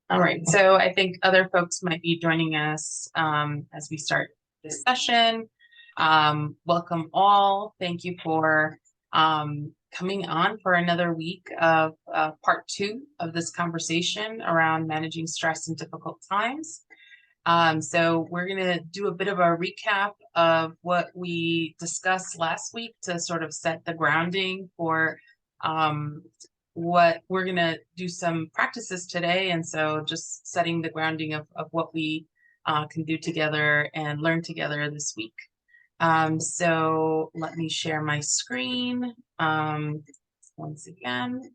All right, so I think other folks might be joining us as we start this session. Welcome all. Thank you for coming on for another week of part two of this conversation around managing stress in difficult times. So we're going to do a bit of a recap of what we discussed last week to sort of set the grounding for um, what we're going to do some practices today. And so just setting the grounding of what we can do together and learn together this week. So let me share my screen once again.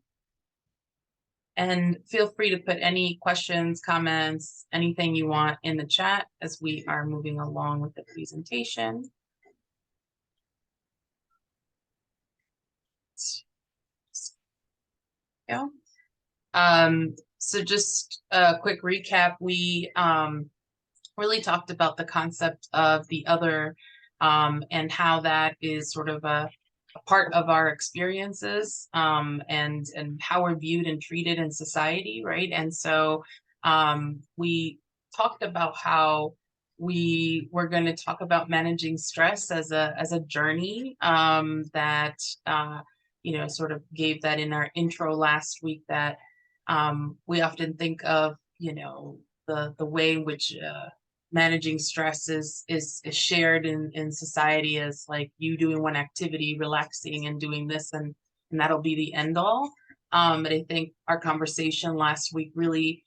And feel free to put any questions, comments, anything you want in the chat as we are moving along with the presentation. Go. So just a quick recap, we really talked about the concept of the other and how that is sort of a part of our experiences and how we're viewed and treated in society, right? And so we talked about how we were going to talk about managing stress as a journey that sort of gave that in our intro last week, that we often think of the way in which managing stress is shared in society as like you doing one activity, relaxing and doing this, and that'll be the end all. But I think our conversation last week really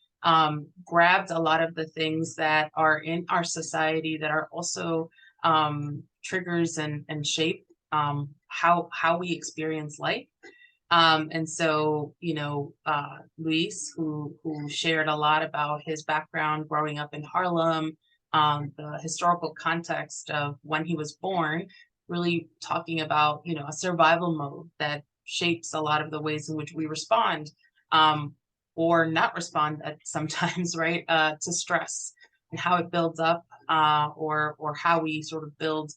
grabbed a lot of the things that are in our society that are also triggers and shape how we experience life. And so, Luis, who shared a lot about his background growing up in Harlem, the historical context of when he was born, really talking about, a survival mode that shapes a lot of the ways in which we respond or not respond at sometimes, right, to stress and how it builds up or how we sort of build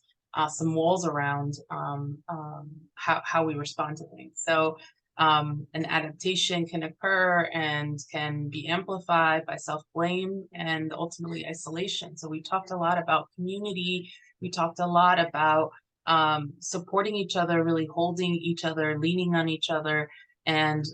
some walls around how we respond to things. So an adaptation can occur and can be amplified by self-blame and ultimately isolation. So we talked a lot about community. We talked a lot about supporting each other, really holding each other, leaning on each other. And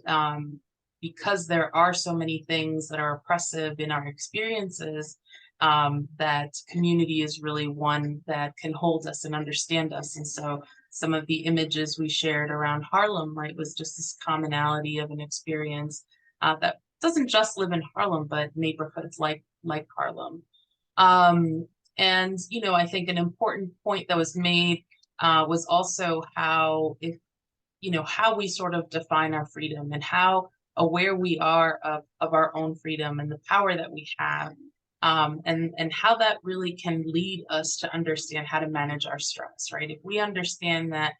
because there are so many things that are oppressive in our experiences, that community is really one that can hold us and understand us. And so some of the images we shared around Harlem, right, was just this commonality of an experience that doesn't just live in Harlem, but neighborhoods like Harlem. And, I think an important point that was made was also how how we sort of define our freedom and how aware we are of our own freedom and the power that we have. And how that really can lead us to understand how to manage our stress, right? If we understand that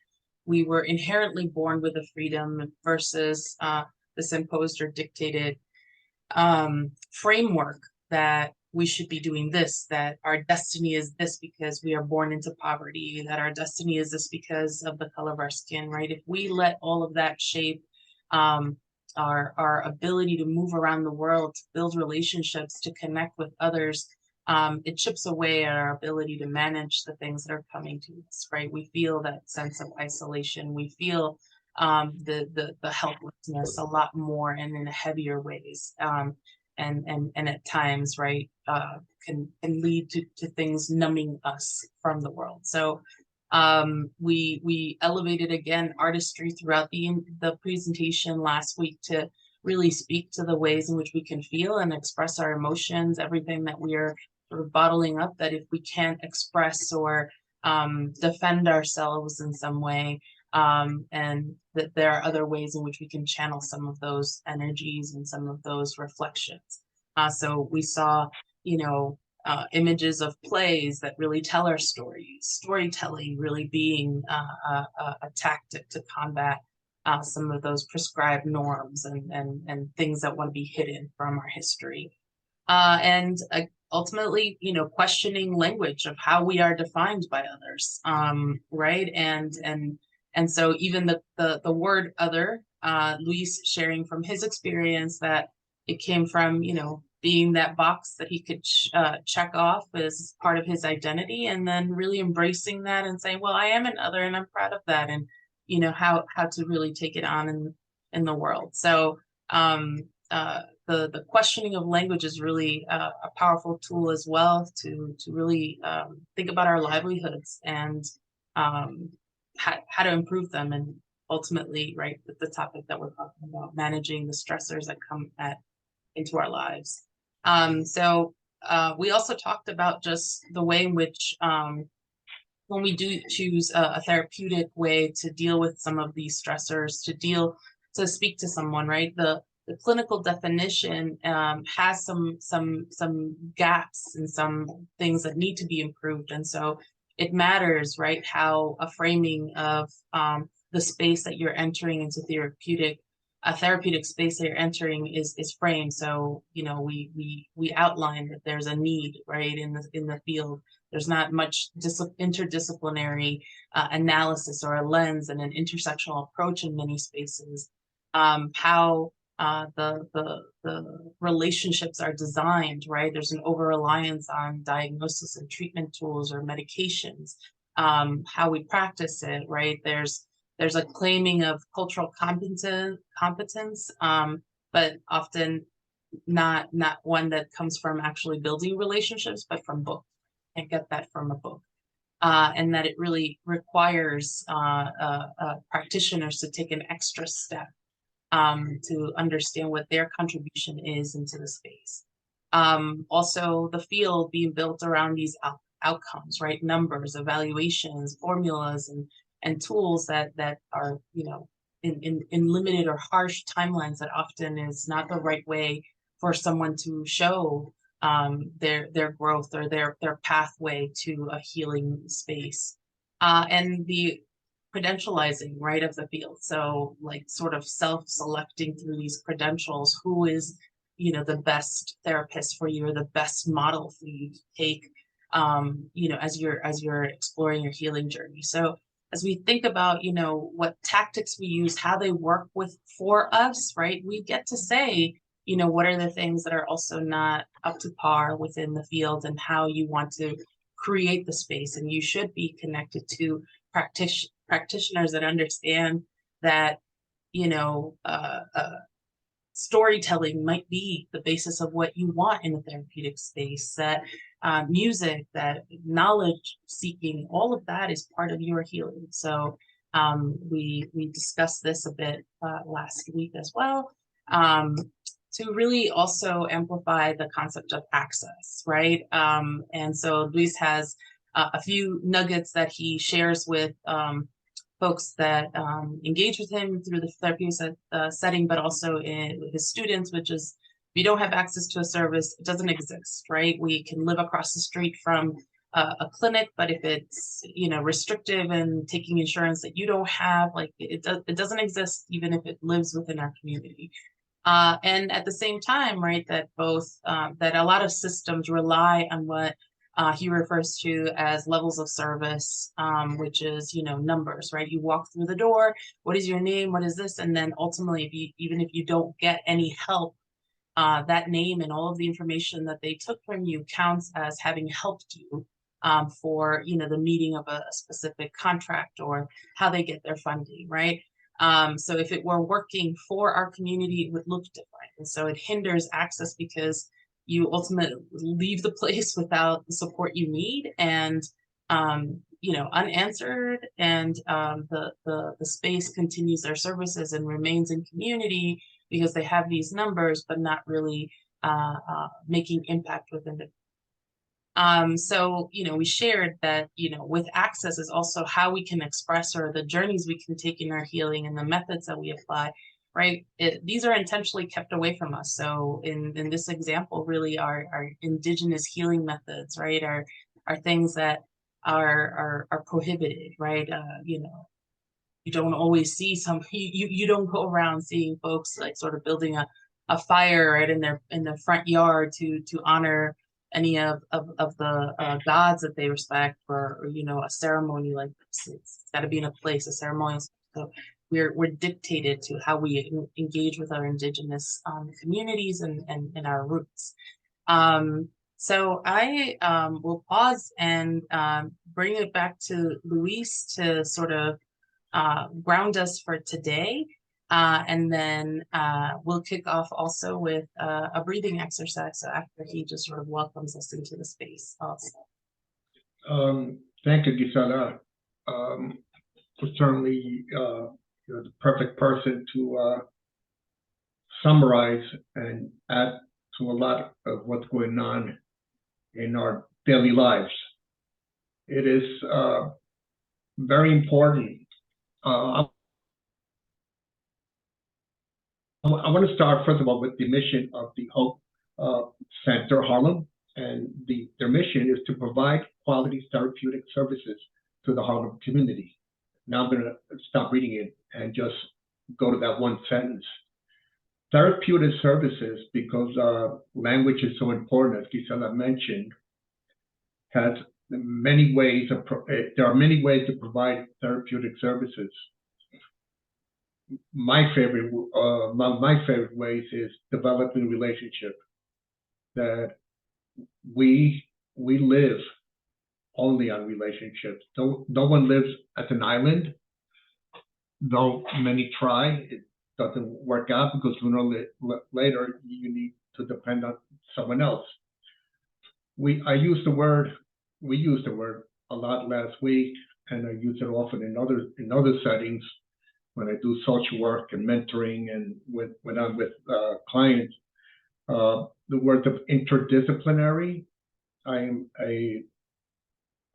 we were inherently born with a freedom versus this imposed or dictated framework that we should be doing this, that our destiny is this because we are born into poverty, that our destiny is this because of the color of our skin, right? If we let all of that shape our ability to move around the world, to build relationships, to connect with others, it chips away at our ability to manage the things that are coming to us, right? We feel that sense of isolation. We feel the helplessness a lot more and in heavier ways. And at times, right, can lead to things numbing us from the world. So we elevated again artistry throughout the presentation last week to really speak to the ways in which we can feel and express our emotions, everything that we are sort of bottling up, that if we can't express or defend ourselves in some way, and that there are other ways in which we can channel some of those energies and some of those reflections. So we saw, images of plays that really tell our stories, storytelling really being a tactic to combat some of those prescribed norms and things that want to be hidden from our history. And ultimately, questioning language of how we are defined by others, right? And so even the word other, Luis sharing from his experience that it came from, being that box that he could check off as part of his identity, and then really embracing that and saying, well, I am an other and I'm proud of that, and how to really take it on in the world. So the questioning of language is really a powerful tool as well to really think about our livelihoods and how to improve them, and ultimately, right, the topic that we're talking about, managing the stressors that come into our lives. We also talked about just the way in which when we do choose a therapeutic way to deal with some of these stressors, to speak to someone, right? The clinical definition has some gaps and some things that need to be improved, and so it matters, right, how a framing of the space that you're entering into a therapeutic space that you're entering is framed. So we outline that there's a need, right, in the field. There's not much interdisciplinary analysis or a lens and an intersectional approach in many spaces. How the relationships are designed, right? There's an over-reliance on diagnosis and treatment tools or medications. How we practice it, right? There's a claiming of cultural competence, but often not one that comes from actually building relationships, but from books. Can't get that from a book. And that it really requires practitioners to take an extra step to understand what their contribution is into the space. Also, the field being built around these outcomes, right? Numbers, evaluations, formulas, and tools that are, in limited or harsh timelines that often is not the right way for someone to show their growth or their pathway to a healing space. And the credentializing, right, of the field. So like sort of self-selecting through these credentials, who is, the best therapist for you or the best model for you to take, as you're exploring your healing journey. So as we think about, what tactics we use, how they work for us, right, we get to say, what are the things that are also not up to par within the field, and how you want to create the space. And you should be connected to practitioners that understand that, storytelling might be the basis of what you want in a therapeutic space, that music, that knowledge seeking, all of that is part of your healing. So we discussed this a bit last week as well, to really also amplify the concept of access, right? And so Luis has a few nuggets that he shares with folks that engage with him through the therapeutic setting, but also with his students, which is, if you don't have access to a service, it doesn't exist, right? We can live across the street from a clinic, but if it's, restrictive and taking insurance that you don't have, like it doesn't exist, even if it lives within our community. And at the same time, right, that that a lot of systems rely on what he refers to as levels of service, which is, numbers, right? You walk through the door, what is your name, what is this? And then ultimately, even if you don't get any help, that name and all of the information that they took from you counts as having helped you for, the meeting of a specific contract or how they get their funding, right? So if it were working for our community, it would look different. And so it hinders access because you ultimately leave the place without the support you need and, unanswered, and the space continues their services and remains in community because they have these numbers, but not really making impact within the. So, we shared that, with access is also how we can express, or the journeys we can take in our healing and the methods that we apply, right? These are intentionally kept away from us. So in this example, really our indigenous healing methods, right, are things that are prohibited, right? You don't always see you don't go around seeing folks like sort of building a fire right in their front yard to honor any of the gods that they respect, or a ceremony like this. It's got to be in a place, a ceremony. So we're dictated to how we engage with our indigenous communities and our roots. So I will pause and bring it back to Luis to sort of ground us for today. And then we'll kick off also with a breathing exercise. So after he just sort of welcomes us into the space also. Thank you, Gisela. Certainly, you're the perfect person to summarize and add to a lot of what's going on in our daily lives. It is very important. I want to start, first of all, with the mission of the Hope Center Harlem. And their mission is to provide quality therapeutic services to the Harlem community. Now I'm going to stop reading it and just go to that one sentence. Therapeutic services, because language is so important, as Gisela mentioned, has many ways of, there are many ways to provide therapeutic services. My favorite ways is developing relationship. That we live only on relationships. No one lives as an island, though many try. It doesn't work out because sooner or later you need to depend on someone else. We used the word a lot last week, and I use it often in other settings when I do social work and mentoring and when I'm with clients. The word of interdisciplinary.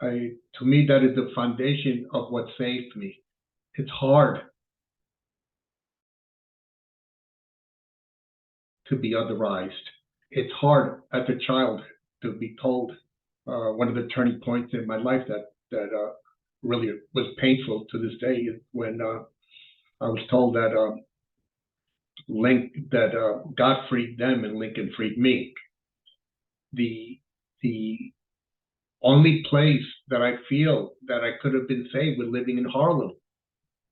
To me, that is the foundation of what saved me. It's hard to be otherized. It's hard as a child to be told. One of the turning points in my life that really was painful to this day is when I was told that God freed them and Lincoln freed me. The only place that I feel that I could have been saved was living in Harlem,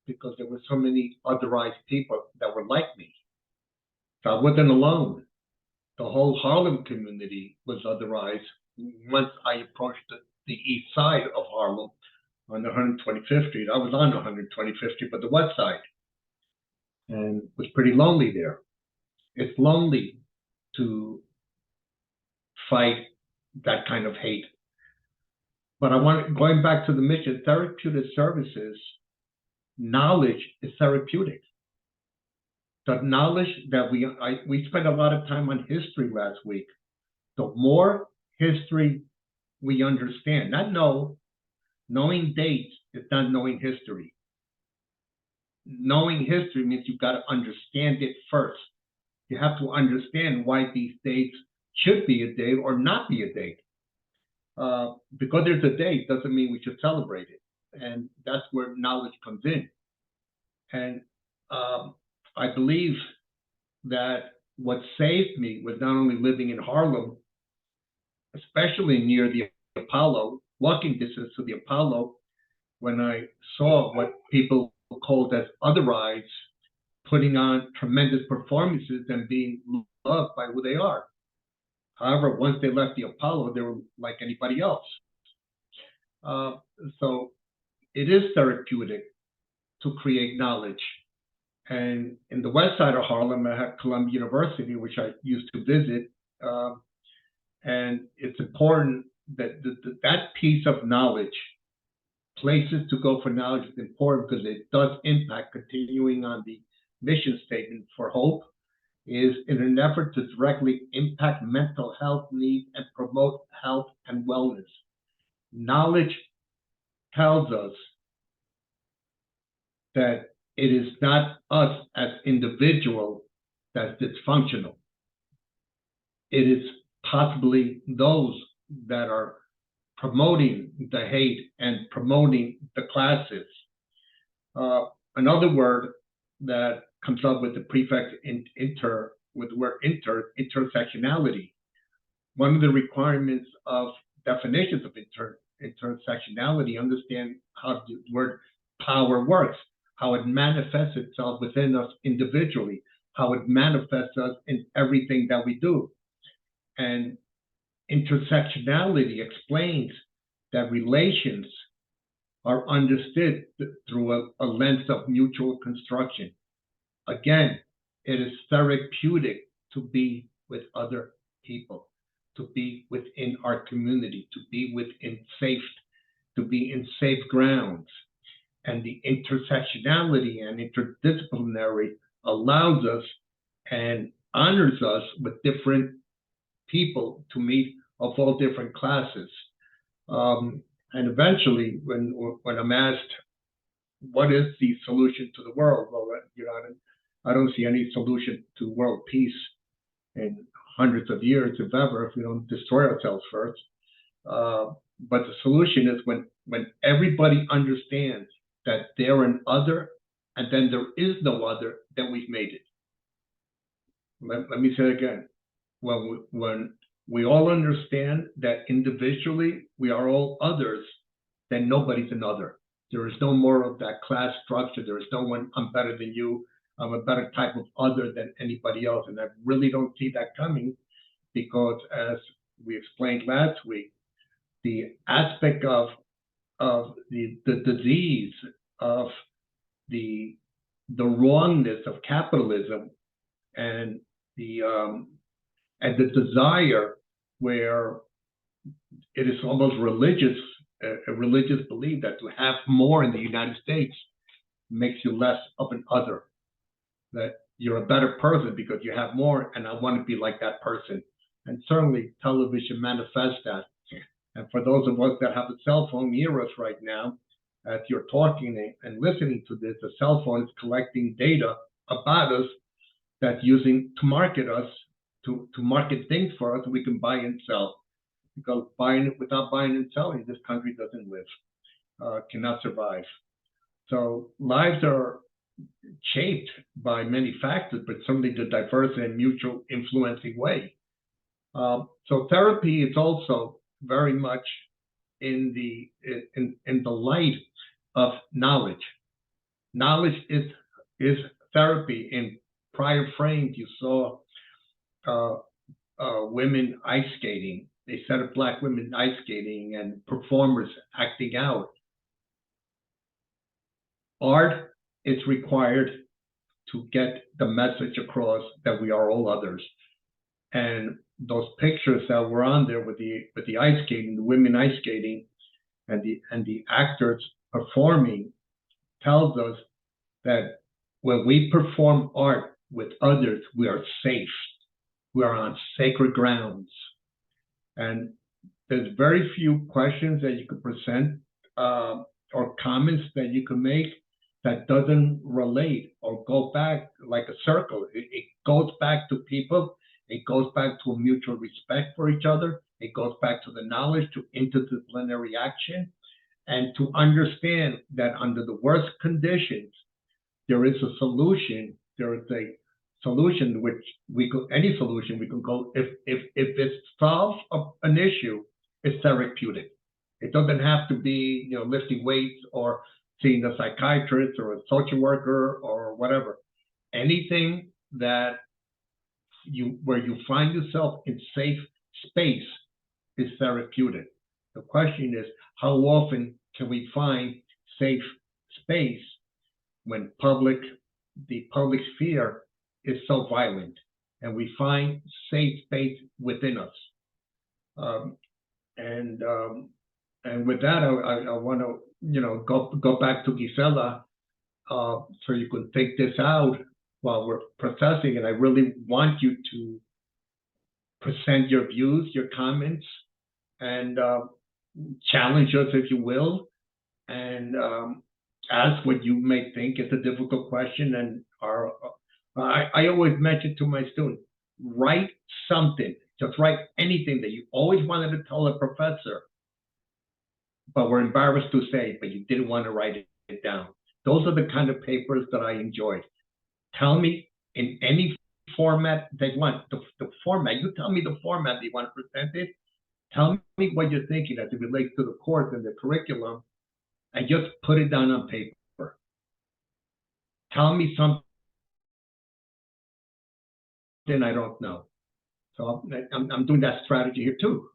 because there were so many otherized people that were like me. So I wasn't alone. The whole Harlem community was otherized once I approached the east side of Harlem on 125th Street. I was on 125th Street, but the west side, and it was pretty lonely there. It's lonely to fight that kind of hate. But going back to the mission, therapeutic services, knowledge is therapeutic. The knowledge that we spent a lot of time on history last week. The more history we understand, knowing dates is not knowing history. Knowing history means you've got to understand it first. You have to understand why these dates should be a date or not be a date. Because there's a date doesn't mean we should celebrate it. And that's where knowledge comes in. And I believe that what saved me was not only living in Harlem, especially near the Apollo, walking distance to the Apollo, when I saw what people called as otherized putting on tremendous performances and being loved by who they are. However, once they left the Apollo, they were like anybody else. So it is therapeutic to create knowledge. And in the west side of Harlem, I have Columbia University, which I used to visit. And it's important that that piece of knowledge, places to go for knowledge, is important because it does impact, continuing on the mission statement for Hope, is in an effort to directly impact mental health needs and promote health and wellness. Knowledge tells us that it is not us as individuals that's dysfunctional. It is possibly those that are promoting the hate and promoting the classes. Another word that comes up with the prefix with the word intersectionality. One of the requirements of definitions of intersectionality, understand how the word power works. how it manifests itself within us individually, how it manifests us in everything that we do. And intersectionality explains that relations are understood through a lens of mutual construction. Again, it is therapeutic to be with other people, to be within our community, to be within safe, to be in safe grounds. And the intersectionality and interdisciplinary allows us and honors us with different people to meet of all different classes. And eventually, when I'm asked, what is the solution to the world? Well, I don't see any solution to world peace in hundreds of years, if ever, if we don't destroy ourselves first. But the solution is when everybody understands that they're an other, and then there is no other, then we've made it. Let me say it again. When we all understand that individually we are all others, then nobody's another. There is no more of that class structure. There is no one, I'm better than you. I'm a better type of other than anybody else. And I really don't see that coming because, as we explained last week, the aspect of the disease of the wrongness of capitalism and the desire where it is almost religious, a religious belief that to have more in the United States makes you less of an other, that you're a better person because you have more, and I want to be like that person. And certainly television manifests that. And for those of us that have a cell phone near us right now, as you're talking and listening to this, the cell phone is collecting data about us that's using to market us, to market things for us we can buy and sell. Because without buying and selling, this country doesn't live, cannot survive. So lives are shaped by many factors, but certainly the diverse and mutual influencing way. So therapy is also very much in the light of knowledge. Knowledge is therapy. In prior frames, you saw women ice skating. They set up black women ice skating and performers acting out. Art is required to get the message across that we are all others. And those pictures that were on there with the ice skating, the women ice skating, and the actors performing, tells us that when we perform art with others, we are safe. We are on sacred grounds. And there's very few questions that you could present or comments that you can make that doesn't relate or go back like a circle. It goes back to people. It goes back to a mutual respect for each other. It goes back to the knowledge, to interdisciplinary action, and to understand that under the worst conditions, there is a solution. There is a solution which any solution we can go, if it solves an issue, it's therapeutic. It doesn't have to be, lifting weights or seeing a psychiatrist or a social worker or whatever. Anything that where you find yourself in safe space is therapeutic. The question is, how often can we find safe space when the public sphere is so violent, and we find safe space within us? And with that, I want to go back to Gisela, so you can take this out while we're processing. And I really want you to present your views, your comments, and challenge us, if you will, and ask what you may think is a difficult question. And I always mention to my students, write something. Just write anything that you always wanted to tell a professor, but were embarrassed to say, but you didn't want to write it down. Those are the kind of papers that I enjoyed. Tell me in any format they want, the format. You tell me the format that you want to present it. Tell me what you're thinking as it relates to the course and the curriculum, and just put it down on paper. tell me something I don't know. So I'm doing that strategy here too.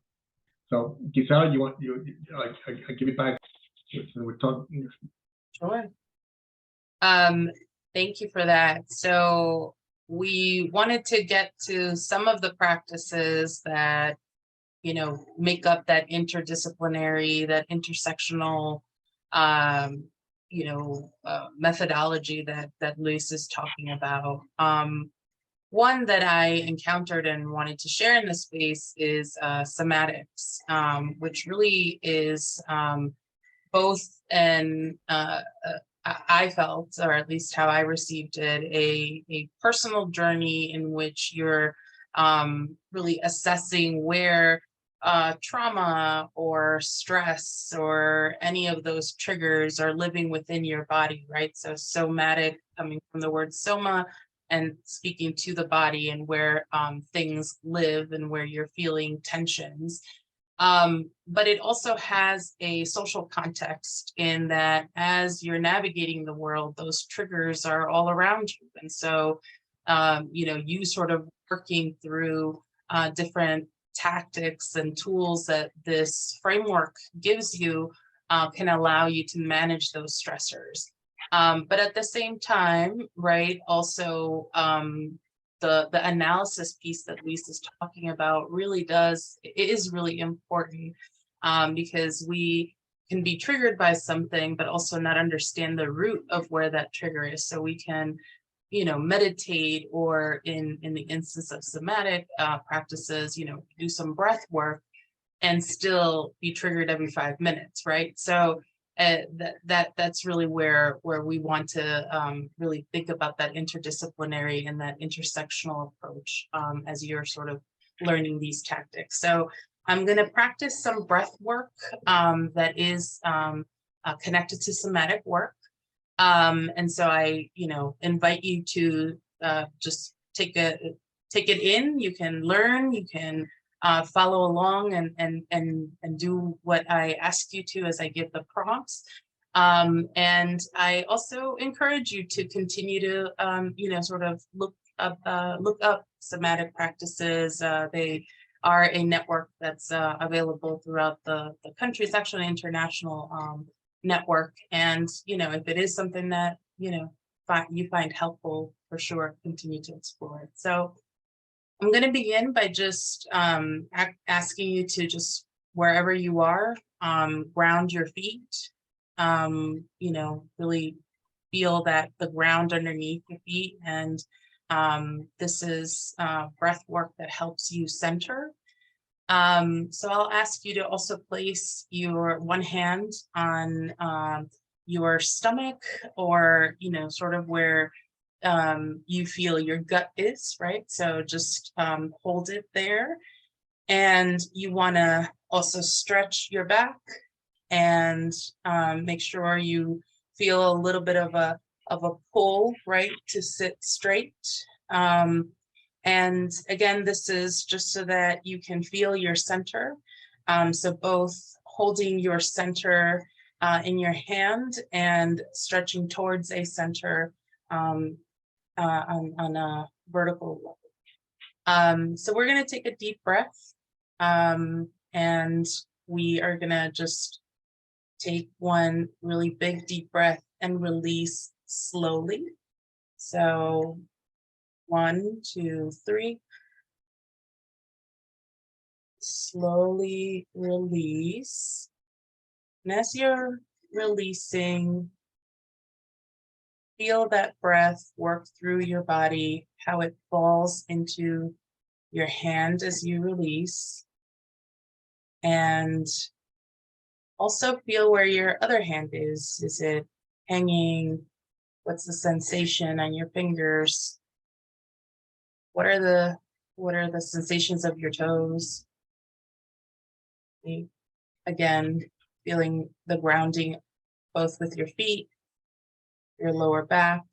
So Gisela, I give it back. We're talking. Sure. Thank you for that. So we wanted to get to some of the practices that, make up that interdisciplinary, that intersectional, methodology that Luis is talking about. One that I encountered and wanted to share in this space is somatics, which really is both an I felt, or at least how I received it, a personal journey in which you're really assessing where trauma or stress or any of those triggers are living within your body, right? So somatic, coming from the word soma and speaking to the body, and where things live and where you're feeling tensions. But it also has a social context in that as you're navigating the world, those triggers are all around you. And so, you sort of working through different tactics and tools that this framework gives you can allow you to manage those stressors. But at the same time, right, also the analysis piece that Luis is talking about really is really important, because we can be triggered by something, but also not understand the root of where that trigger is. So we can, meditate, or in the instance of somatic practices, do some breath work and still be triggered every 5 minutes, right? So that's really where we want to really think about that interdisciplinary and that intersectional approach as you're sort of learning these tactics. So I'm going to practice some breath work that is connected to somatic work. And so I, invite you to just take it in. You can learn, you can follow along and do what I ask you to as I give the prompts. And I also encourage you to continue to, sort of look up somatic practices. They are a network that's available throughout the country. It's actually an international network. And, if it is something that, you find helpful, for sure, continue to explore it. So I'm going to begin by just asking you to just, wherever you are, ground your feet, really feel that the ground underneath your feet. And this is breath work that helps you center. So I'll ask you to also place your one hand on your stomach, or, sort of where you feel your gut is, right? So just hold it there. And you want to also stretch your back and make sure you feel a little bit of a pull, right, to sit straight. And again, this is just so that you can feel your center. So both holding your center in your hand and stretching towards a center on a vertical level. So we're going to take a deep breath, and we are going to just take one really big deep breath and release slowly. So 1, 2, 3. Slowly release. And as you're releasing, feel that breath work through your body, how it falls into your hand as you release. And also feel where your other hand is. Is it hanging? What's the sensation on your fingers? What are the sensations of your toes? Again, feeling the grounding both with your feet, your lower back,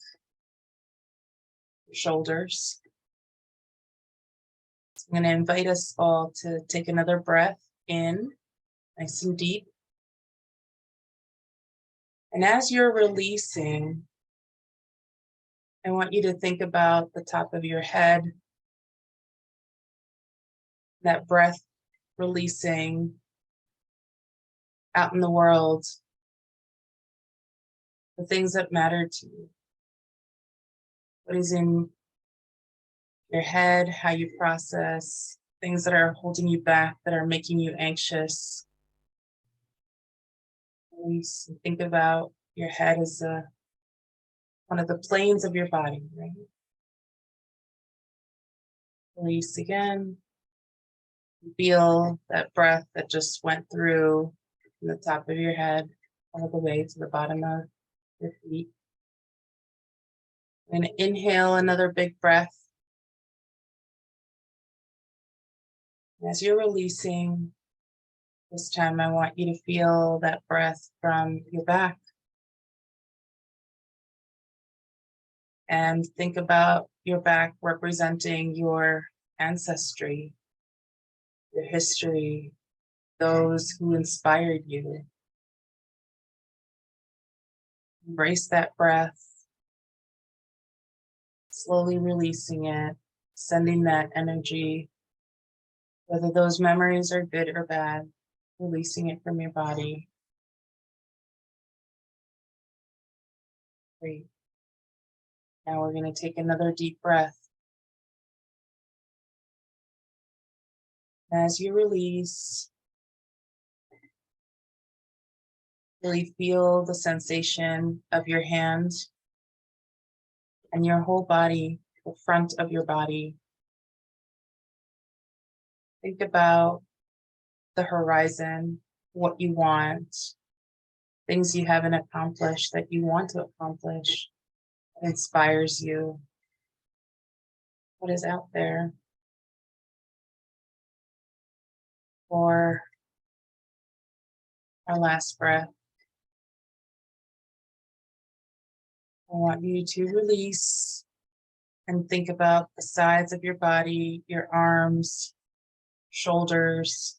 your shoulders. So I'm going to invite us all to take another breath in, nice and deep. And as you're releasing, I want you to think about the top of your head, that breath releasing out in the world, the things that matter to you. What is in your head, how you process, things that are holding you back, that are making you anxious. Release and think about your head as one of the planes of your body, right? Release again. Feel that breath that just went through from the top of your head all the way to the bottom of your feet. And inhale another big breath. As you're releasing, this time I want you to feel that breath from your back. And think about your back representing your ancestry, your history, those who inspired you. Embrace that breath, slowly releasing it, sending that energy, whether those memories are good or bad, releasing it from your body. Great. Now we're going to take another deep breath. As you release, really feel the sensation of your hand and your whole body, the front of your body. Think about the horizon, what you want, things you haven't accomplished that you want to accomplish, that inspires you. What is out there? For our last breath, I want you to release and think about the sides of your body, your arms, shoulders.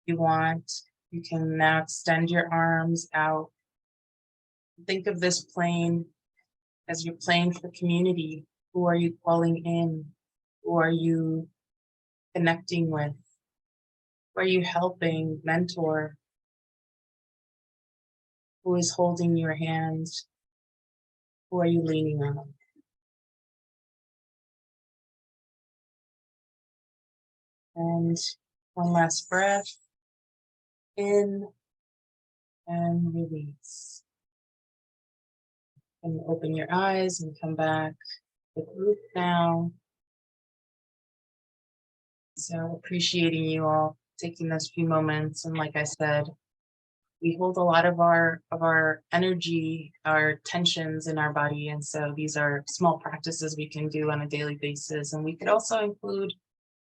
You want, you can now extend your arms out. Think of this plane as your plane for community. Who are you calling in? Who are you connecting with? Who are you helping, mentor? Who is holding your hand? Who are you leaning on? And one last breath, in and release. And open your eyes and come back to the group now. So appreciating you all taking those few moments. And like I said, we hold a lot of our energy, our tensions in our body. And so these are small practices we can do on a daily basis. And we could also include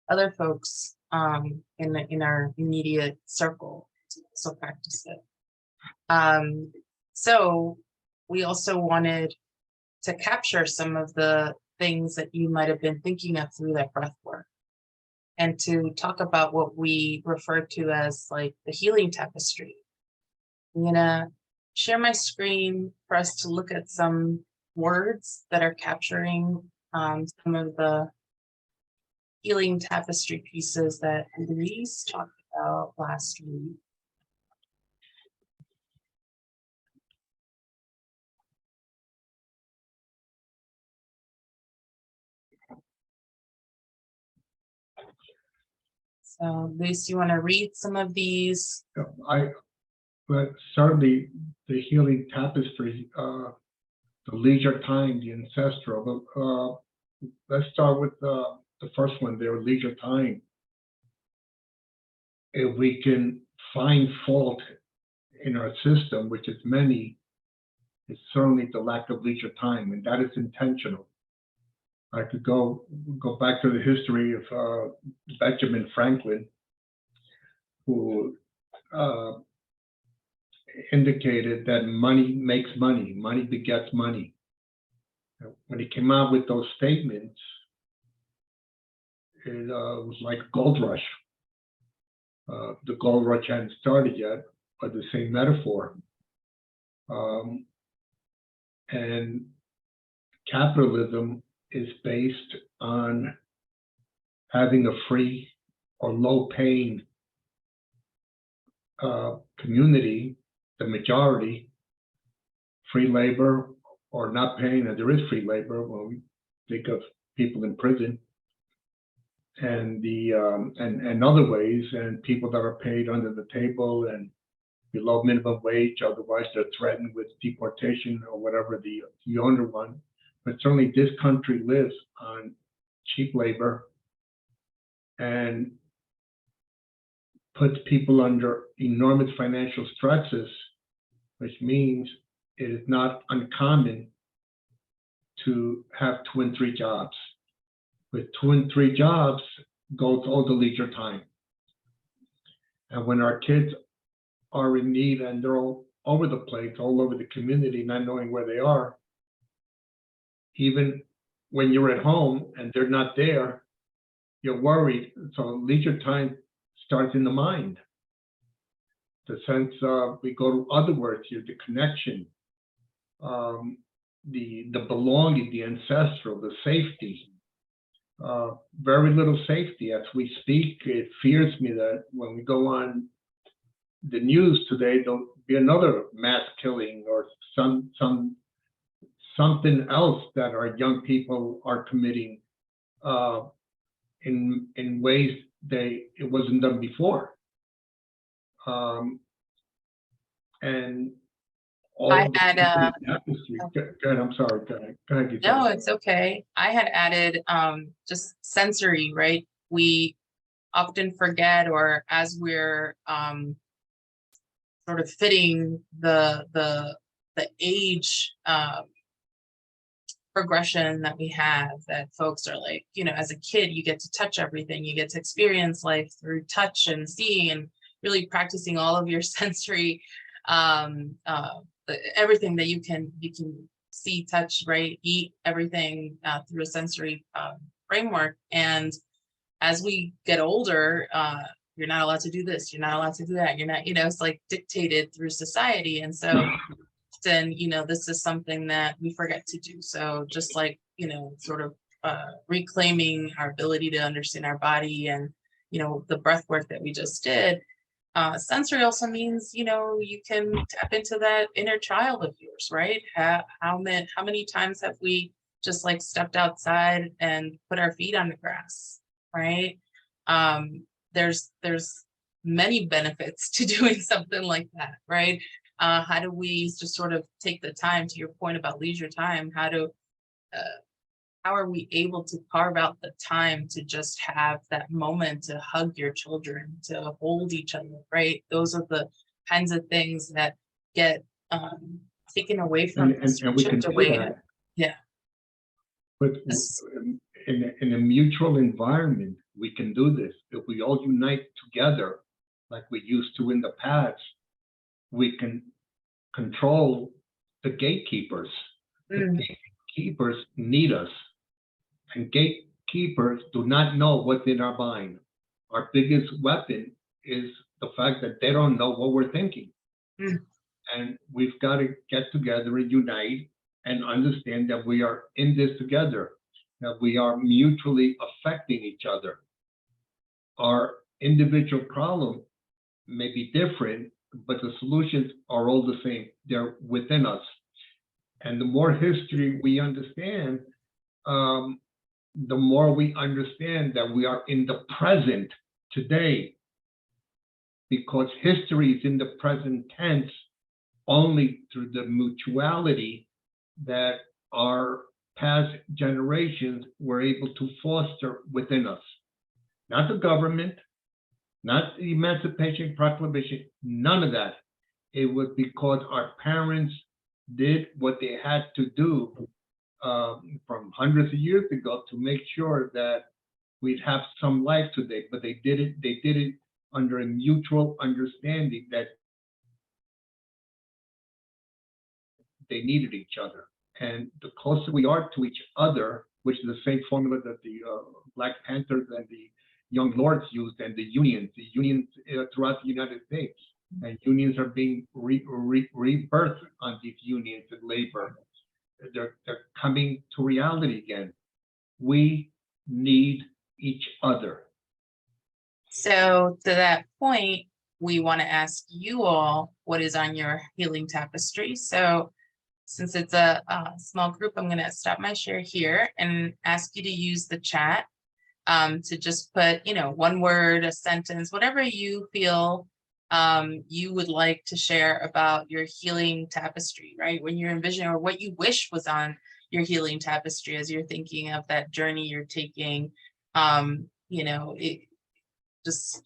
other folks in our immediate circle to also practice it. So we also wanted to capture some of the things that you might have been thinking of through that breath work, and to talk about what we refer to as like the healing tapestry. I'm gonna share my screen for us to look at some words that are capturing some of the healing tapestry pieces that Luis talked about last week. So Luis, you want to read some of these? But certainly the healing tapestry, the leisure time, the ancestral. Let's start with the first one there, leisure time. If we can find fault in our system, which is many, it's certainly the lack of leisure time, and that is intentional. I could go back to the history of Benjamin Franklin, who indicated that money makes money, money begets money. When he came out with those statements, it was like a gold rush. The gold rush hadn't started yet, but the same metaphor. And capitalism is based on having a free or low-paying community, the majority, free labor or not paying, and there is free labor when we think of people in prison and and other ways, and people that are paid under the table and below minimum wage, otherwise they're threatened with deportation or whatever the owner one. But certainly this country lives on cheap labor and puts people under enormous financial stresses, which means it is not uncommon to have 2 and 3 jobs. With 2 and 3 jobs goes all the leisure time. And when our kids are in need and they're all over the place, all over the community, not knowing where they are, even when you're at home and they're not there, you're worried. So leisure time starts in the mind. The sense of, we go to other words here, the connection, the belonging, the ancestral, the safety. Very little safety as we speak. It fears me that when we go on the news today, there'll be another mass killing or something else that our young people are committing in ways it wasn't done before. And all I of the had tapestry. Go ahead, I'm sorry. Go ahead, Gita. no, it's okay. I had added just sensory, right? We often forget, or as we're sort of fitting the age progression that we have, that folks are like, as a kid, you get to touch everything, you get to experience life through touch and seeing and really practicing all of your sensory everything that you can see, touch, right, eat, everything through a sensory framework. And as we get older, you're not allowed to do this, you're not allowed to do that, you're not, it's like dictated through society. And so then, this is something that we forget to do. So just like, sort of reclaiming our ability to understand our body and, the breath work that we just did. Sensory also means, you can tap into that inner child of yours, right? How many times have we just like stepped outside and put our feet on the grass, right? There's many benefits to doing something like that, right? How do we just sort of take the time, to your point about leisure time, how are we able to carve out the time to just have that moment to hug your children, to hold each other, right? Those are the kinds of things that get taken away from us, and we can chipped do away. that. Yeah. But in a mutual environment, we can do this. If we all unite together, like we used to in the past, we can control the gatekeepers. The gatekeepers need us, and gatekeepers do not know what's in our mind. Our biggest weapon is the fact that they don't know what we're thinking. And we've got to get together and unite and understand that we are in this together, that we are mutually affecting each other. Our individual problem may be different, but the solutions are all the same. They're within us. And the more history we understand, the more we understand that we are in the present today, because history is in the present tense only through the mutuality that our past generations were able to foster within us. Not the government, not the Emancipation Proclamation, none of that. It was because our parents did what they had to do from hundreds of years ago to make sure that we'd have some life today. But they did it under a mutual understanding that they needed each other. And the closer we are to each other, which is the same formula that the Black Panthers and the Young Lords used, and the unions throughout the United States, and unions are being rebirthed on these unions in labor. they're coming to reality again. We need each other. So to that point, we want to ask you all what is on your healing tapestry. So since it's a small group, I'm going to stop my share here and ask you to use the chat to just put, you know, one word, a sentence, whatever you feel you would like to share about your healing tapestry, right? When you're envisioning, or what you wish was on your healing tapestry as you're thinking of that journey you're taking, you know, just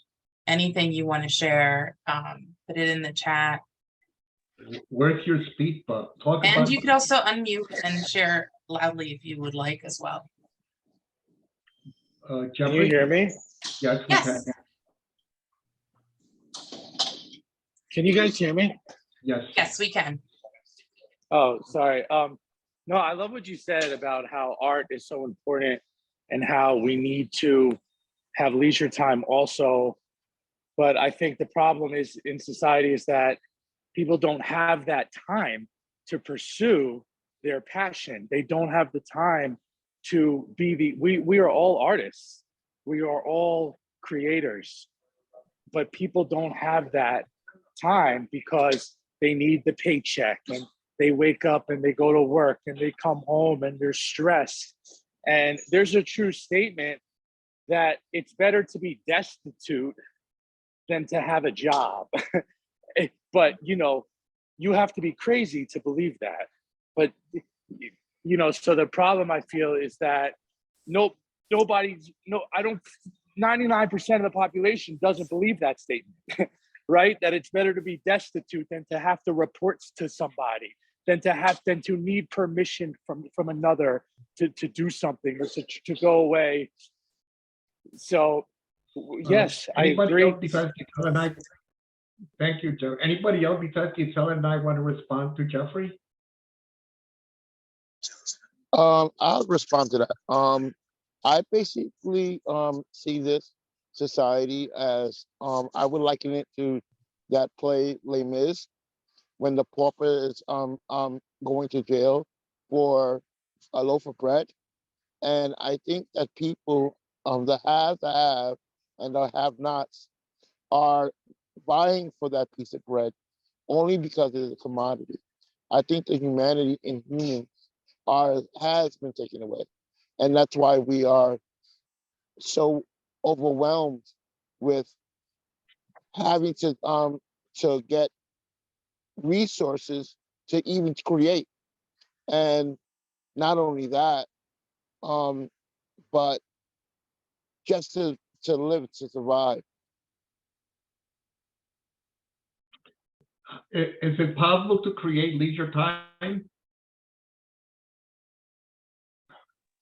anything you want to share, put it in the chat. Where's your speed bump? Talk And about. you could also unmute and share loudly if you would like as well. Jeffrey? Can you hear me? Yes, we can. Yes. Can you guys hear me? Yes. Yes, we can. Oh, sorry. No, I love what you said about how art is so important and how we need to have leisure time also. But I think the problem is in society is that people don't have that time to pursue their passion. They don't have the time to be we are all artists. We are all creators, but people don't have that time because they need the paycheck, and they wake up and they go to work and they come home and they're stressed. And there's a true statement that it's better to be destitute than to have a job. But you know, you have to be crazy to believe that. But you know, so the problem I feel is that nobody's, no, I don't, 99% of the population doesn't believe that statement. Right? That it's better to be destitute than to have to report to somebody, than to need permission from another to do something, or to go away. So yes, I agree. Else besides Gisela and I? Thank you, Joe. Anybody else besides Gisela and I want to respond to Jeffrey? I'll respond to that. I basically see this society as I would liken it to that play Les Mis, when the pauper is going to jail for a loaf of bread. And I think that people, the have and the have-nots, are vying for that piece of bread only because it is a commodity. I think the humanity in humans has been taken away. And that's why we are so overwhelmed with having to get resources to even create. And not only that, but just to live, to survive. Is it possible to create leisure time?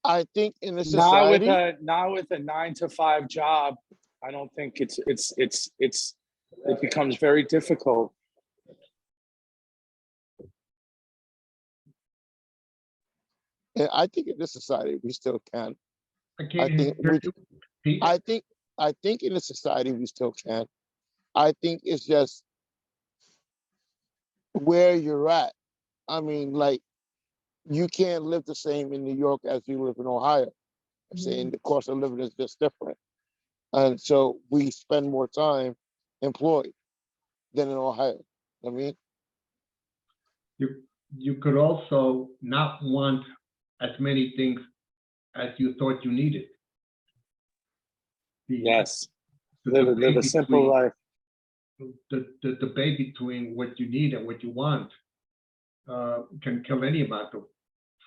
I think in a Not with society, a 9-to-5 job. I don't think it becomes very difficult. I think in this society we still can. I I can't think hear you. Pete? I think in a society we still can. I think it's just where you're at. I mean, like, you can't live the same in New York as you live in Ohio. I'm saying the cost of living is just different. And so we spend more time employed than in Ohio. I mean, You could also not want as many things as you thought you needed. Yes, The live debate a simple between- life. The debate between what you need and what you want can kill any amount of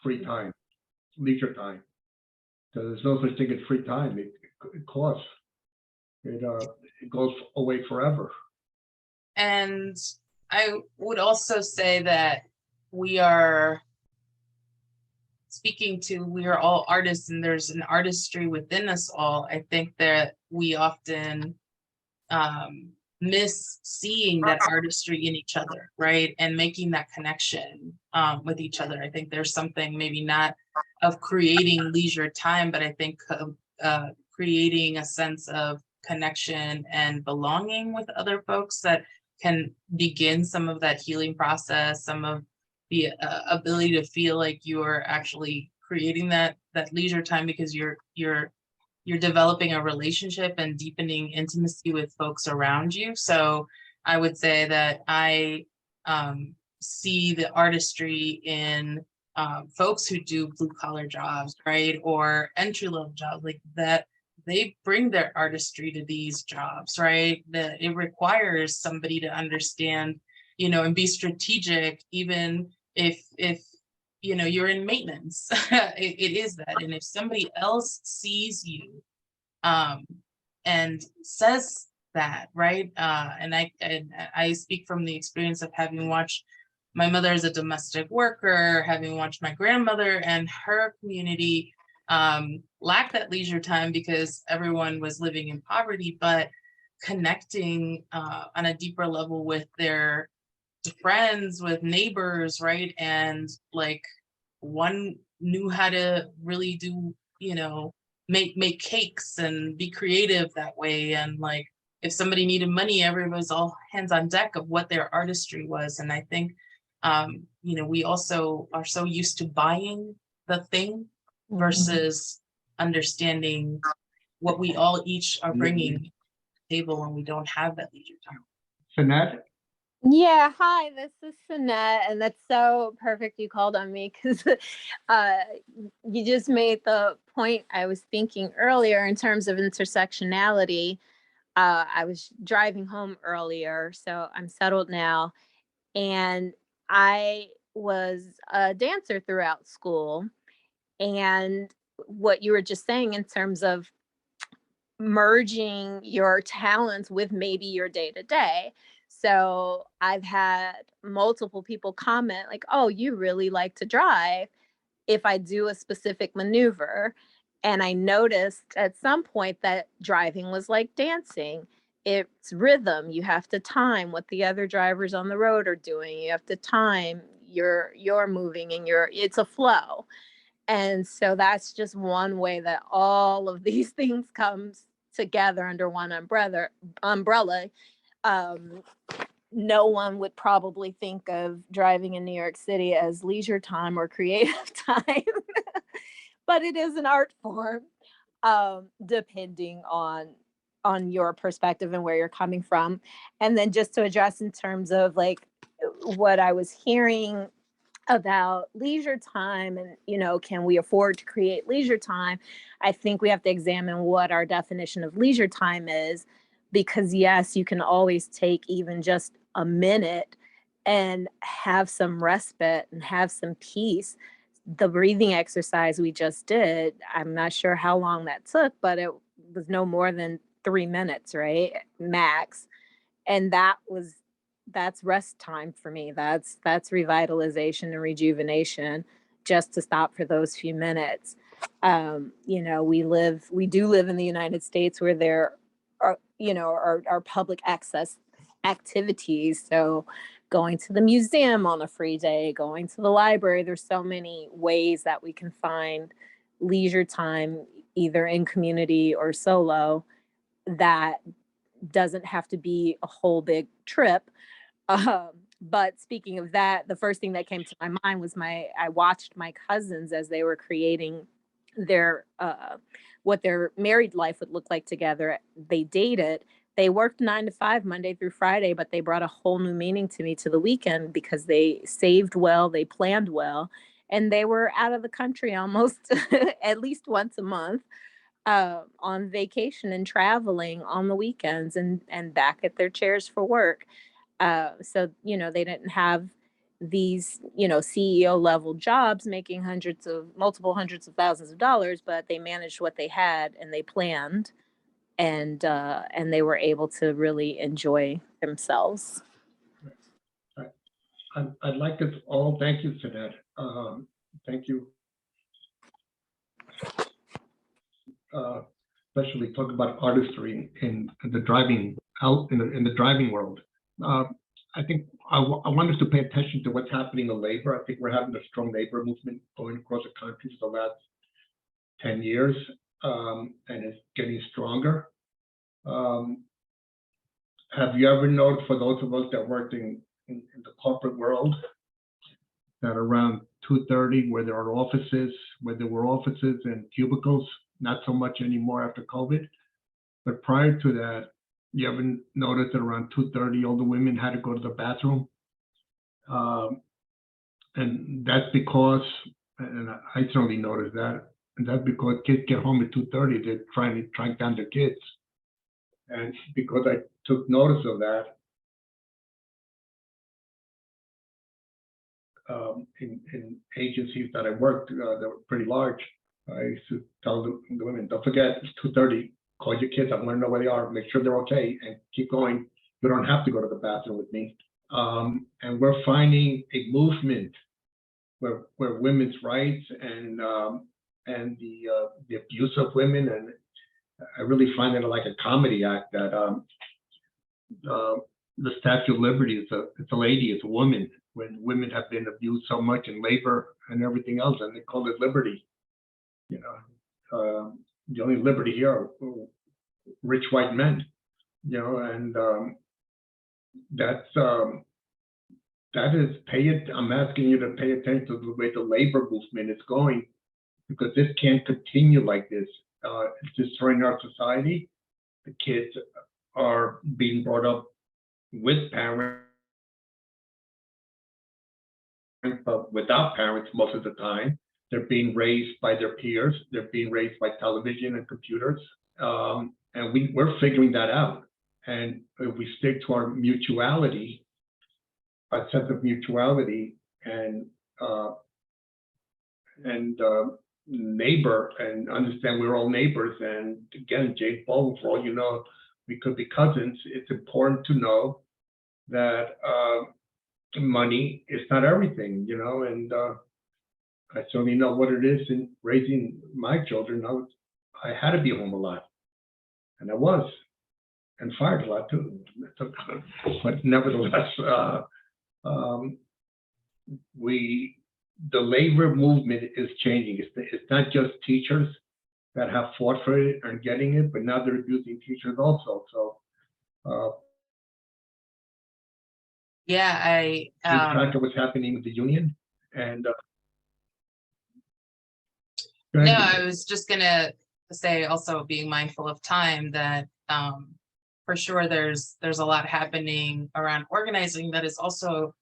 free time, leisure time. So there's no such thing as free time. It costs. It goes away forever. And I would also say that we are we are all artists, and there's an artistry within us all. I think that we often miss seeing that artistry in each other, right? And making that connection with each other. I think there's something maybe not of creating leisure time, but I think creating a sense of connection and belonging with other folks that can begin some of that healing process, some of the ability to feel like you are actually creating that leisure time because you're developing a relationship and deepening intimacy with folks around you. So I would say that I see the artistry in folks who do blue collar jobs, right? Or entry level jobs like that. They bring their artistry to these jobs, right? That it requires somebody to understand, and be strategic, even if you're in maintenance. It is that. And if somebody else sees you and says that, right? And I speak from the experience of having watched my mother as a domestic worker, having watched my grandmother and her community lack that leisure time because everyone was living in poverty, but connecting on a deeper level with their friends, with neighbors, right? And like one knew how to really do, make cakes and be creative that way. And like if somebody needed money, everyone was all hands on deck of what their artistry was. And I think we also are so used to buying the thing versus understanding what we all each are bringing to the table, and we don't have that leisure time. Sanat? Yeah, hi, this is Sinette, and that's so perfect you called on me because you just made the point I was thinking earlier in terms of intersectionality. I was driving home earlier, so I'm settled now, and I was a dancer throughout school. And what you were just saying in terms of merging your talents with maybe your day to day. So I've had multiple people comment, like, oh, you really like to drive if I do a specific maneuver. And I noticed at some point that driving was like dancing. It's rhythm. You have to time what the other drivers on the road are doing. You have to time your moving and it's a flow. And so that's just one way that all of these things comes together under one umbrella. No one would probably think of driving in New York City as leisure time or creative time, but it is an art form, depending on your perspective and where you're coming from. And then just to address in terms of like what I was hearing about leisure time and can we afford to create leisure time, I think we have to examine what our definition of leisure time is, because yes, you can always take even just a minute and have some respite and have some peace. The breathing exercise we just did, I'm not sure how long that took, but it was no more than 3 minutes, right, max. And that's rest time for me. That's revitalization and rejuvenation, just to stop for those few minutes. We do live in the United States where there are public access activities. So going to the museum on a free day, going to the library, there's so many ways that we can find leisure time, either in community or solo, that doesn't have to be a whole big trip. But speaking of that, the first thing that came to my mind was I watched my cousins as they were creating their what their married life would look like together. They dated. They worked 9 to 5 Monday through Friday, but they brought a whole new meaning to me to the weekend because they saved well, they planned well, and they were out of the country almost at least once a month, on vacation and traveling on the weekends and back at their chairs for work. So, they didn't have these, CEO level jobs making multiple hundreds of thousands of dollars, but they managed what they had and they planned, and they were able to really enjoy themselves. I'd like to all thank you for that. Thank you. Especially talk about artistry in the driving in the driving world. I think I want us to pay attention to what's happening in labor. I think we're having a strong labor movement going across the country for the last 10 years, and it's getting stronger. Have you ever noticed, for those of us that worked in the corporate world, that around 2:30, where there are offices, where there were offices and cubicles, not so much anymore after COVID. But prior to that, you ever noticed that around 2:30, all the women had to go to the bathroom? And that's because, and I certainly noticed that, and that's because kids get home at 2:30, they're trying to track down their kids. And because I took notice of that, in agencies that I worked that were pretty large, I used to tell the women, don't forget, it's 2:30, call your kids, I want to know where they are, make sure they're okay, and keep going. You don't have to go to the bathroom with me. And we're finding a movement where women's rights and the abuse of women, and I really find it like a comedy act that the Statue of Liberty it's a lady, it's a woman, when women have been abused so much in labor and everything else, and they call it liberty. You know, the only liberty here are rich white men. You know, and that is I'm asking you to pay attention to the way the labor movement is going, because this can't continue like this. It's destroying our society. The kids are being brought up with parents, but without parents most of the time. They're being raised by their peers. They're being raised by television and computers. And we're figuring that out. And if we stick to our mutuality, our sense of mutuality and neighbor, and understand we're all neighbors. And again, James Baldwin, for all you know, we could be cousins. It's important to know that money is not everything, you know, and I certainly know what it is in raising my children. I had to be home a lot, and I was, and fired a lot too. But nevertheless, the labor movement is changing. It's not just teachers that have fought for it and getting it, but now they're abusing teachers also. So Yeah, I keep track of what's happening with the union. And go no, ahead. I was just gonna say, also being mindful of time, that for sure there's a lot happening around organizing that is also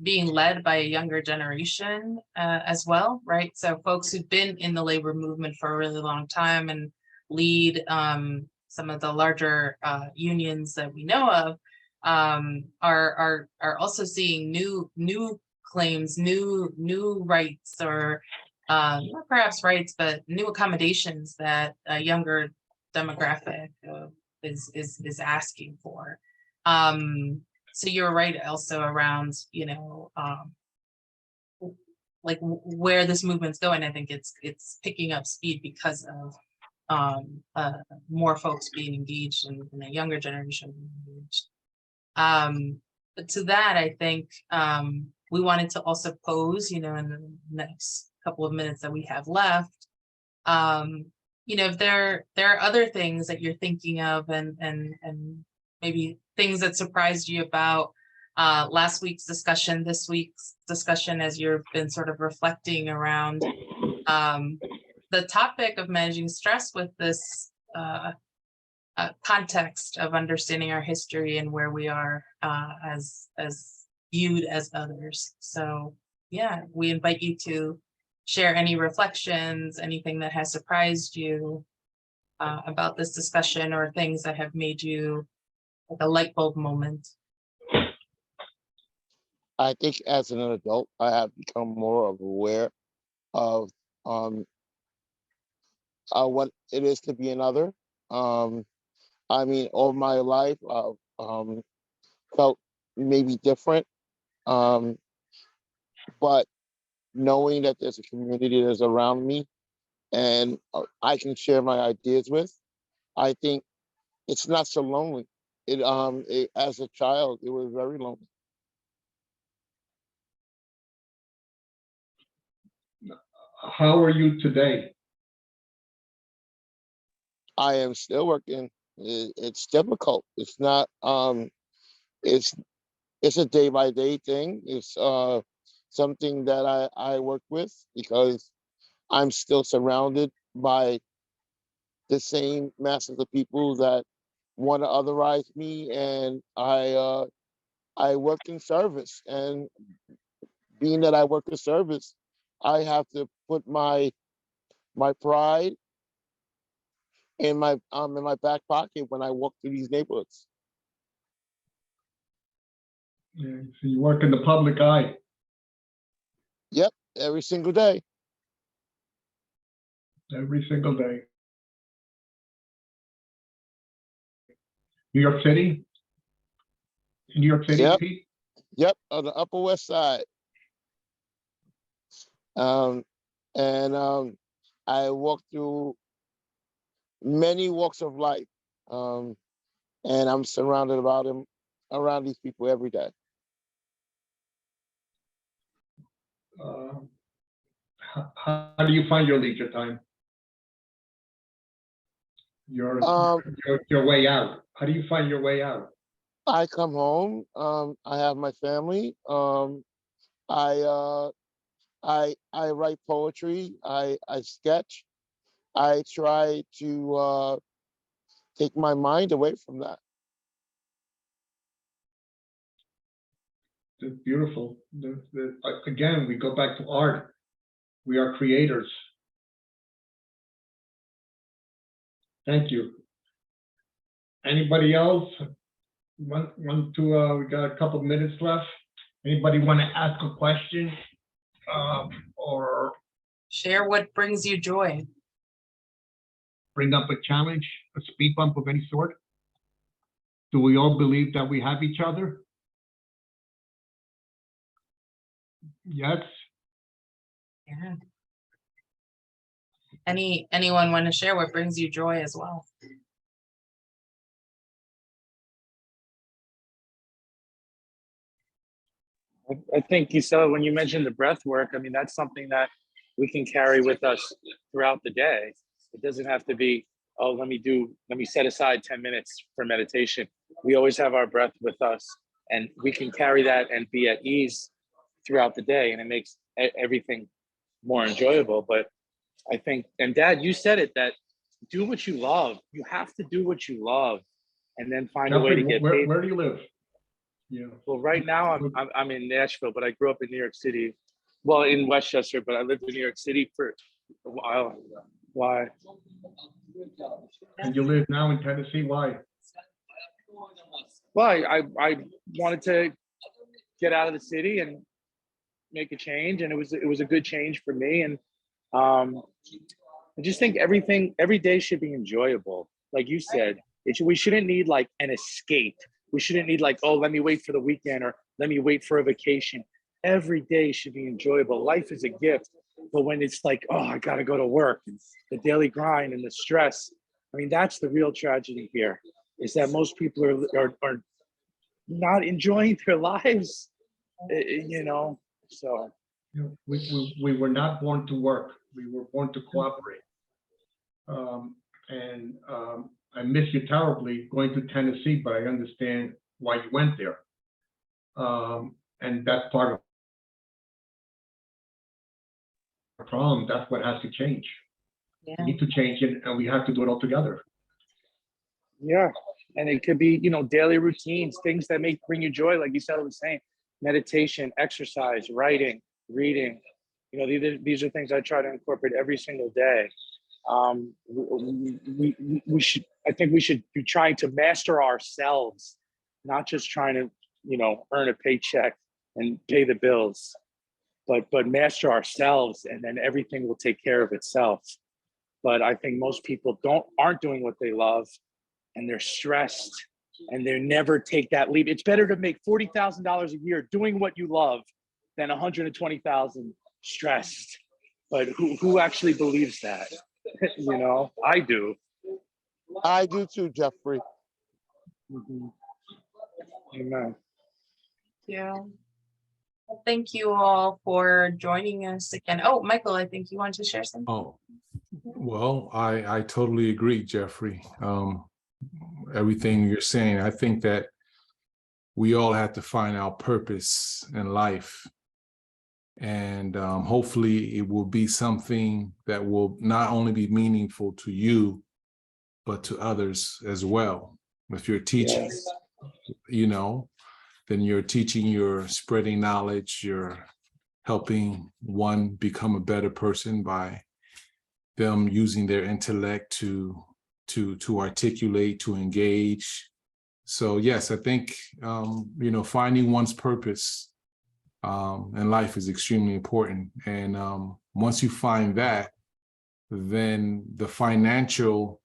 being led by a younger generation as well, right? So folks who've been in the labor movement for a really long time and lead some of the larger unions that we know of, are also seeing new claims, new rights, or not perhaps rights, but new accommodations that a younger demographic is asking for. So you're right also around, you know, like where this movement's going. I think it's picking up speed because of more folks being engaged and a younger generation being engaged. But to that, I think we wanted to also pose, you know, in the next couple of minutes that we have left, you know, if there are other things that you're thinking of, and maybe things that surprised you about last week's discussion, this week's discussion, as you've been sort of reflecting around the topic of managing stress with this context of understanding our history and where we are as viewed as others. So yeah, we invite you to share any reflections, anything that has surprised you about this discussion, or things that have made you like a light bulb moment. I think as an adult, I have become more aware of what it is to be another. I mean, all my life, felt maybe different, but knowing that there's a community that's around me and I can share my ideas with, I think it's not so lonely. As a child, it was very lonely. How are you today? I am still working. It's difficult. It's not. It's a day by day thing. It's something that I work with, because I'm still surrounded by the same masses of people that want to otherize me, and I work in service, and being that I work in service, I have to put my pride in my back pocket when I walk through these neighborhoods. Yeah, so you work in the public eye. Yep, every single day. Every single day. New York City? In New York City, Yep, Pete? yep, on the Upper West Side. Um, and I walk through many walks of life, um, and I'm surrounded around these people every day. How do you find your leisure time? Your, Um, your way out. How do you find your way out? I come home. I have my family. I I write poetry. I sketch. I try to take my mind away from that. It's beautiful. Again, we go back to art. We are creators. Thank you. Anybody else? Want to, we got a couple of minutes left. Anybody want to ask a question? Or Share what brings you joy. bring up a challenge, a speed bump of any sort? Do we all believe that we have each other? Yes. Yeah. Anyone want to share what brings you joy as well? I think you saw when you mentioned the breath work. I mean, that's something that we can carry with us throughout the day. It doesn't have to be, oh, let me set aside 10 minutes for meditation. We always have our breath with us, and we can carry that and be at ease throughout the day, and it makes everything more enjoyable. But I think, and Dad, you said it, that do what you love. You have to do what you love, and then find a way to get paid. Where do you live? Yeah. Well, right now I'm in Nashville, but I grew up in New York City. Well, in Westchester, but I lived in New York City for a while. Why? And you live now in Tennessee. Why? Well, I wanted to get out of the city and make a change, and it was a good change for me. And I just think every day should be enjoyable. Like you said, we shouldn't need like an escape. We shouldn't need like, oh, let me wait for the weekend or let me wait for a vacation. Every day should be enjoyable. Life is a gift. But when it's like, oh, I got to go to work, and the daily grind and the stress, I mean, that's the real tragedy here, is that most people are not enjoying their lives, you know? So. You know, we were not born to work. We were born to cooperate. I miss you terribly going to Tennessee, but I understand why you went there. And that's part of the problem. That's what has to change. Yeah. We need to change it, and we have to do it all together. Yeah, and it could be, daily routines, things that bring you joy, like you said, I was saying, meditation, exercise, writing, reading. These are things I try to incorporate every single day. I think we should be trying to master ourselves, not just trying to, earn a paycheck and pay the bills, but master ourselves, and then everything will take care of itself. But I think most people aren't doing what they love, and they're stressed, and they never take that leap. It's better to make $40,000 a year doing what you love than 120,000 stressed. But who actually believes that? I do. I do too, Jeffrey. Mm-hmm. Amen. Yeah. Well, thank you all for joining us again. Oh, Michael, I think you wanted to share something. Oh, well, I totally agree, Jeffrey. Everything you're saying, I think that we all have to find our purpose in life. And hopefully it will be something that will not only be meaningful to you, but to others as well. If you're teaching, Yes. you know, then you're teaching, you're spreading knowledge, you're helping one become a better person by them using their intellect to articulate, to engage. So yes, I think you know, finding one's purpose in life is extremely important. And once you find that, then the financial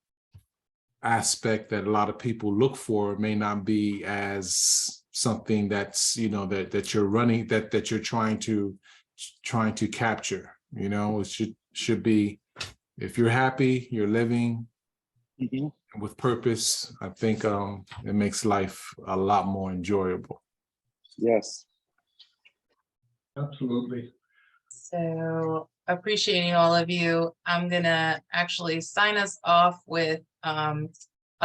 aspect that a lot of people look for may not be as something that's, you know, that you're running, that you're trying to capture. You know, it should be, if you're happy, you're living with purpose, I think it makes life a lot more enjoyable. Yes. Absolutely. So appreciating all of you, I'm gonna actually sign us off with a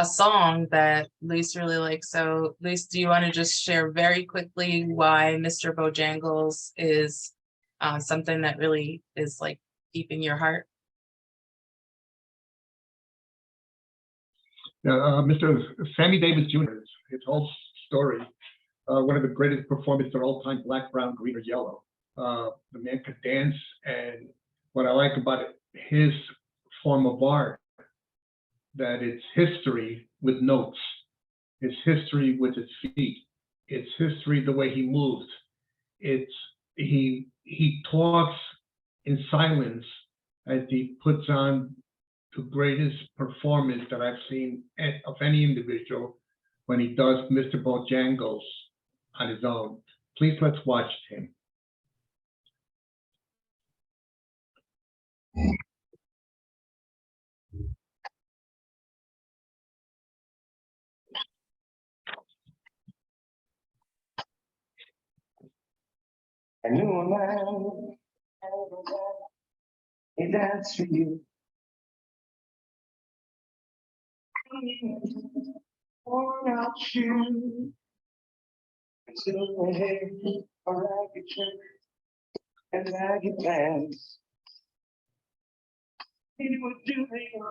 song that Luis really likes. So Luis, do you want to just share very quickly why Mr. Bojangles is something that really is like deep in your heart? Mr. Sammy Davis Jr., his whole story, one of the greatest performers of all time, black, brown, green, or yellow. The man could dance, and what I like about it, his form of art, that it's history with notes. It's history with its feet. It's history the way he moves. He talks in silence as he puts on the greatest performance that I've seen of any individual when he does Mr. Bojangles on his own. Please let's watch him. I knew a man, he danced for you. Worn out shoes, silver hair, a ragged shirt, and ragged pants. He was doing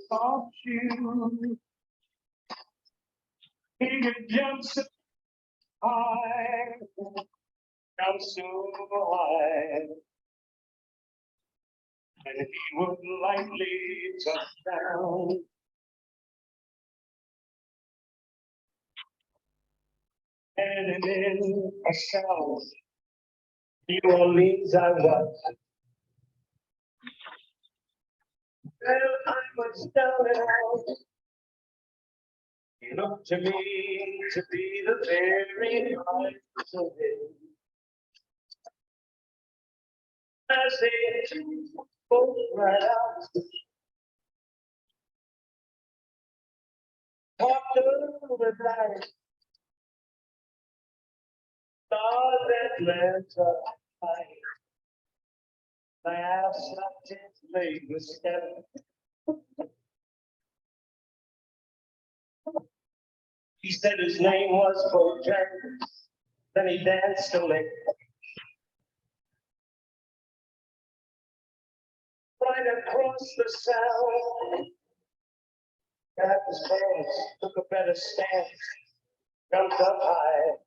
soft shoes. He could jump so high, jump so high, and he would lightly touch down. And in a South New Orleans I was. Well, I was down and out. He looked to me to be the very height of it. I said, both right out. Talked over life. Stars Atlanta. My ass slapped his leg with step. He said his name was Bojangles. Then he danced a lick. Right across the sound. Got his pants, took a better stance, jumped up high.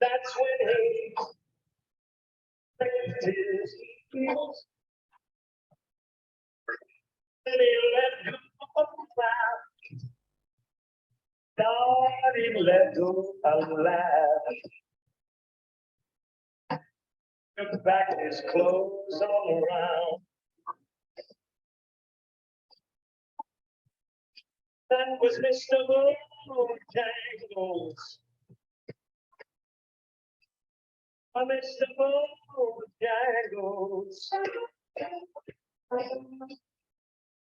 That's when he raised his heels. Then he let go of the laugh. God, he let go of the laugh. Took back his clothes all around. That was Mr. Bojangles. Mr. Bojangles.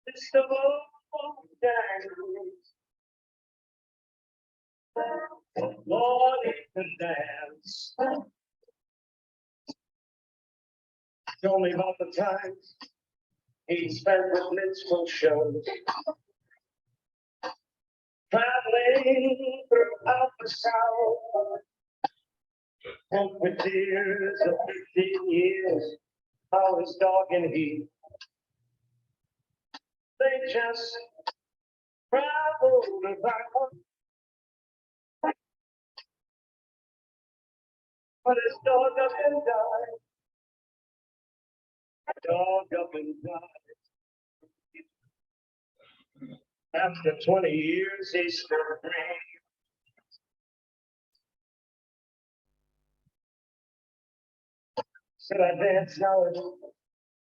Mr. Bojangles. Lord, he could dance. Told me about the times he spent with minstrel shows. Traveling throughout the South, And for tears of 15 years, I was dog and he. They just traveled about. But his dog up and died. Dog up and died. After 20 years, he's still green. Said I dance now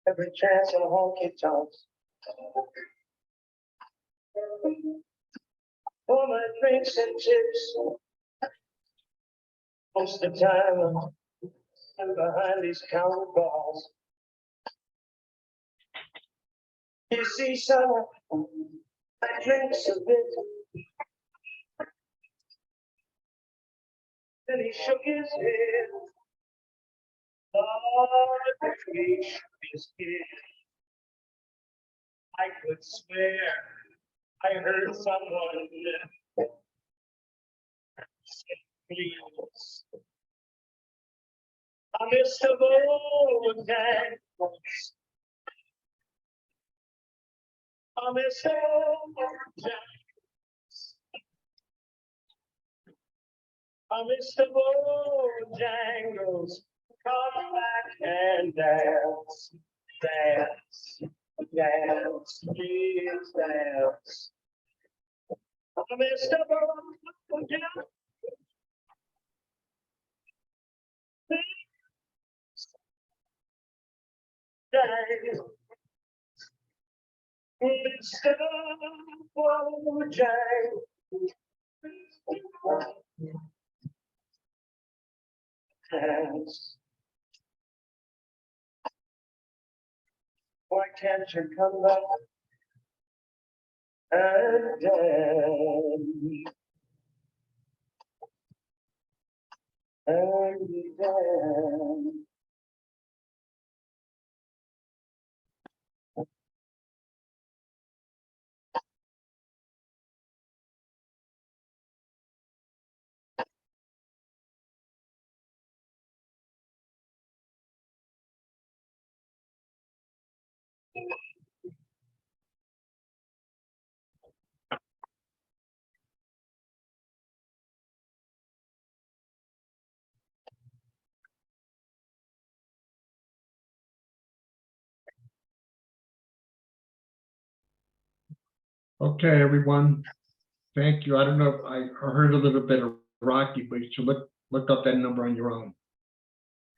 every chance in honky tonks. For my drinks and chips. Most of the time, I'm behind these counter bars. You see, son, I drink a bit. Then he shook his head. Lord, he shook his head. I could swear I heard someone say, please. Mr. Bojangles. Mr. Bojangles. Mr. Bojangles, come back and dance, dance, dance, please dance. Mr. Bojangles. Dance. Mr. Bojangles. Dance. Why can't you come back and dance? And dance. Okay, everyone. Thank you. I don't know, I heard a little bit of Rocky, but you should look up that number on your own.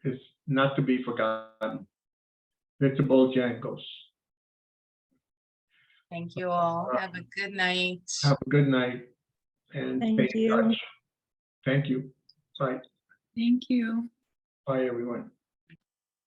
It's not to be forgotten. Mr. Bojangles. Thank you all. Have a good night. Have a good night and stay in touch. Thank you. Bye. Thank you. Bye, everyone.